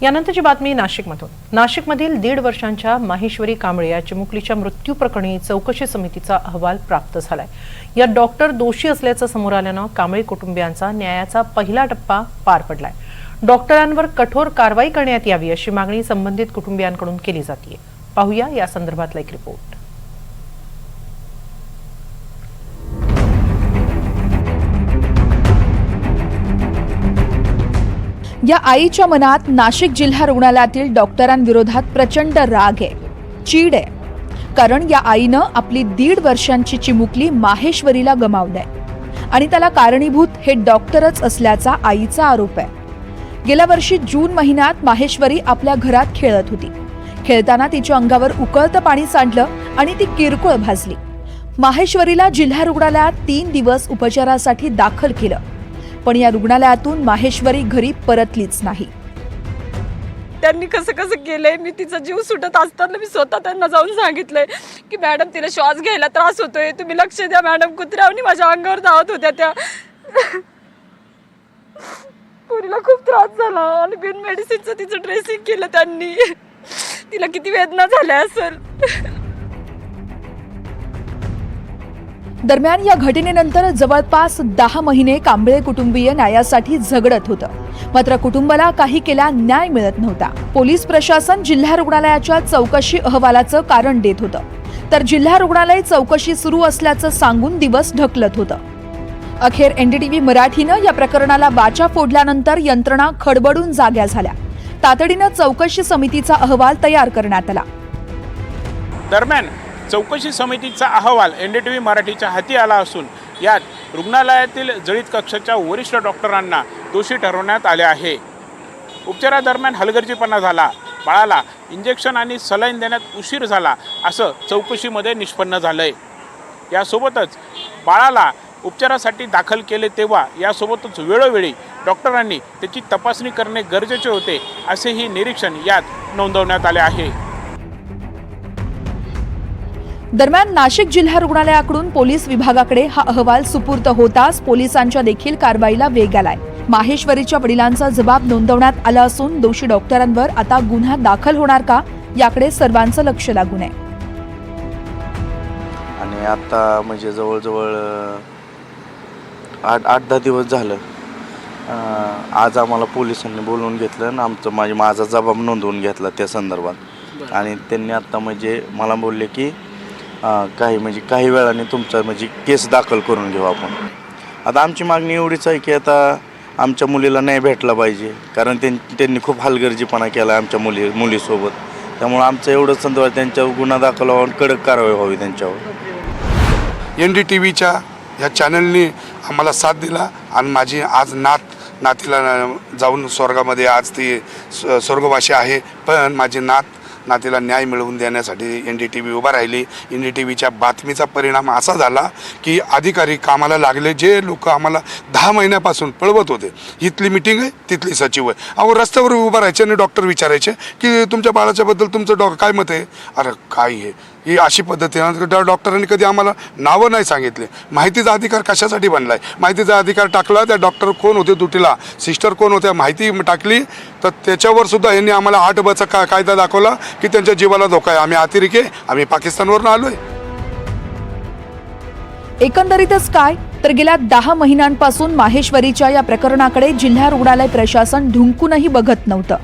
यानंतरची बातमी नाशिकमधून। नाशिकमधील 1.5 वर्षांच्या माहेश्वरी कांबळे या चिमुकलीच्या मृत्यू प्रकरणी चौकशी समितीचा अहवाल प्राप्त झालाय। या डॉक्टर दोषी असल्याचं समोर आल्यानं कांबळे कुटुंबियांचा न्यायाचा पहिला टप्पा पार पडलाय। डॉक्टरांवर कठोर कारवाई करण्यात यावी अशी मागणी संबंधित कुटुंबियांकडून केली जाते। पाहूया या संदर्भातला एक रिपोर्ट। या आईच्या मनात नाशिक जिल्हा रुग्णालयातील डॉक्टरांविरोधात प्रचंड राग आहे, चीड आहे। कारण या आईनं आपली 1.5 वर्षांची चिमुकली माहेश्वरीला गमावलंय आणि त्याला कारणीभूत हे डॉक्टरच असल्याचा आईचा आरोप आहे। गेल्या वर्षी जून महिन्यात माहेश्वरी आपल्या घरात खेळत होती। खेळताना तिच्या अंगावर उकळतं पाणी सांडलं आणि ती किरकोळ भाजली। माहेश्वरीला जिल्हा रुग्णालयात 3 दिवस उपचारासाठी दाखल केलं, पण या रुग्णालयातून माहेश्वरी घरी परतलीच नाही। त्यांनी कसं केलंय, मी तिचा जीव सुटत असताना मी स्वतः त्यांना जाऊन सांगितलंय की मॅडम तिला श्वास घ्यायला त्रास होतोय, तुम्ही लक्ष द्या मॅडम। कुत्र्यावनी माझ्या अंगावर धावत होत्या त्या। पुरीला खूप त्रास झाला आणि बिन मेडिसिनचं तिचं ड्रेसिंग केलं त्यांनी। तिला किती वेदना झाल्या असेल। दरम्यान या घटनेनंतर जवळपास 10 महिने कांबळे कुटुंबीय न्यायासाठी झगडत होतं, मात्र कुटुंबाला काही केला न्याय मिळत नव्हता। पोलीस प्रशासन जिल्हा रुग्णालयाच्या चौकशी अहवालाचं कारण देत होतं, तर जिल्हा रुग्णालय चौकशी सुरू असल्याचं सांगून दिवस ढकलत होतं। अखेर NDTV मराठीनं या प्रकरणाला वाचा फोडल्यानंतर यंत्रणा खडबडून जाग्या झाल्या। तातडीनं चौकशी समितीचा अहवाल तयार करण्यात आला। दरम्यान चौकशी समितीचा अहवाल NDTV मराठीच्या हाती आला असून यात रुग्णालयातील जळीत कक्षाच्या वरिष्ठ डॉक्टरांना दोषी ठरवण्यात आले आहे। उपचारादरम्यान हलगर्जीपणा झाला, बाळाला इंजेक्शन आणि सलाईन देण्यात उशीर झाला असं चौकशीमध्ये निष्पन्न झालंय। यासोबतच बाळाला उपचारासाठी दाखल केले तेव्हा यासोबतच वेळोवेळी डॉक्टरांनी त्याची तपासणी करणे गरजेचे होते असेही निरीक्षण यात नोंदवण्यात आले आहे। दरम्यान नाशिक जिल्हा रुग्णालयाकडून पोलीस विभागाकडे हा अहवाल सुपूर्द होताच पोलिसांच्या देखील कारवाईला वेग आलाय। माहेश्वरीच्या वडिलांचा जबाब नोंदवण्यात आला असून दोषी डॉक्टरांवर आता गुन्हा दाखल होणार का याकडे सर्वांचं लक्ष लागून आहे। आणि आता म्हणजे जवळजवळ 8-10 दिवस झालं आज आम्हाला पोलिसांनी बोलवून घेतलं आणि माझा जबाब नोंदवून घेतला त्या संदर्भात। आणि त्यांनी आता म्हणजे मला बोलले की काही वेळाने तुमचा केस दाखल करून घेऊ आपण। आता आमची मागणी एवढीच आहे की आता आमच्या मुलीला न्याय भेटला पाहिजे, कारण त्यांनी खूप हलगर्जीपणा केला आमच्या मुलीसोबत। त्यामुळे आमचं एवढंच संदर्भात त्यांच्यावर गुन्हा दाखल व्हावा, कडक कारवाई व्हावी त्यांच्यावर। NDTVच्या ह्या चॅनलने आम्हाला साथ दिला आणि माझी आज नातीला जाऊन स्वर्गामध्ये आज ती स्वर्गवासी आहे, पण माझी नातीला न्याय मिळवून देण्यासाठी NDTV उभा राहिली। NDTVच्या बातमीचा परिणाम असा झाला की अधिकारी कामाला लागले। जे लोक आम्हाला 10 महिन्यापासून पळवत होते, इथली मिटिंग आहे तिथली सचिव आहे, अहो रस्त्यावर उभं राहायचे आणि डॉक्टर विचारायचे की तुमच्या बाळाच्याबद्दल तुमचं काय मत आहे। अरे काय आहे ही अशी पद्धती आहे। डॉक्टरांनी कधी आम्हाला नावं नाही सांगितले। माहितीचा अधिकार कशासाठी बनलाय? माहितीचा अधिकार टाकला, त्या डॉक्टर कोण होते ड्युटीला, सिस्टर कोण होत्या माहिती टाकली, तर त्याच्यावर सुद्धा यांनी आम्हाला 8Bचा कायदा दाखवला की त्यांच्या जीवाला धोका आहे, आम्ही अतिरेकी आहे, आम्ही पाकिस्तानवरून आलोय। एकंदरीतच काय तर गेल्या 10 महिन्यांपासून माहेश्वरीच्या या प्रकरणाकडे जिल्हा रुग्णालय प्रशासन ढुंकूनही बघत नव्हतं,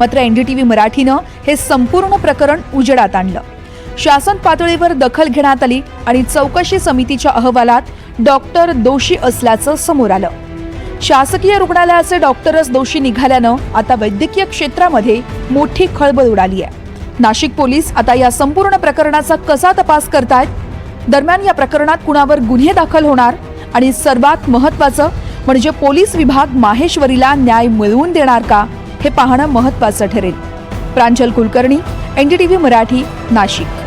मात्र NDTV मराठीनं हे संपूर्ण प्रकरण उजेडात आणलं। शासन पातळीवर दखल घेण्यात आली आणि चौकशी समितीच्या अहवालात डॉक्टर दोषी असल्याचं समोर आलं। शासकीय रुग्णालयाचे डॉक्टरच दोषी निघाल्यानं आता वैद्यकीय क्षेत्रामध्ये मोठी खळबळ उडाली आहे। नाशिक पोलीस आता या संपूर्ण प्रकरणाचा कसा तपास करतायत, दरम्यान या प्रकरणात कुणावर गुन्हे दाखल होणार आणि सर्वात महत्त्वाचं म्हणजे पोलीस विभाग माहेश्वरीला न्याय मिळवून देणार का हे पाहणं महत्त्वाचं ठरेल। प्रांजल कुलकर्णी, NDTV मराठी, नाशिक।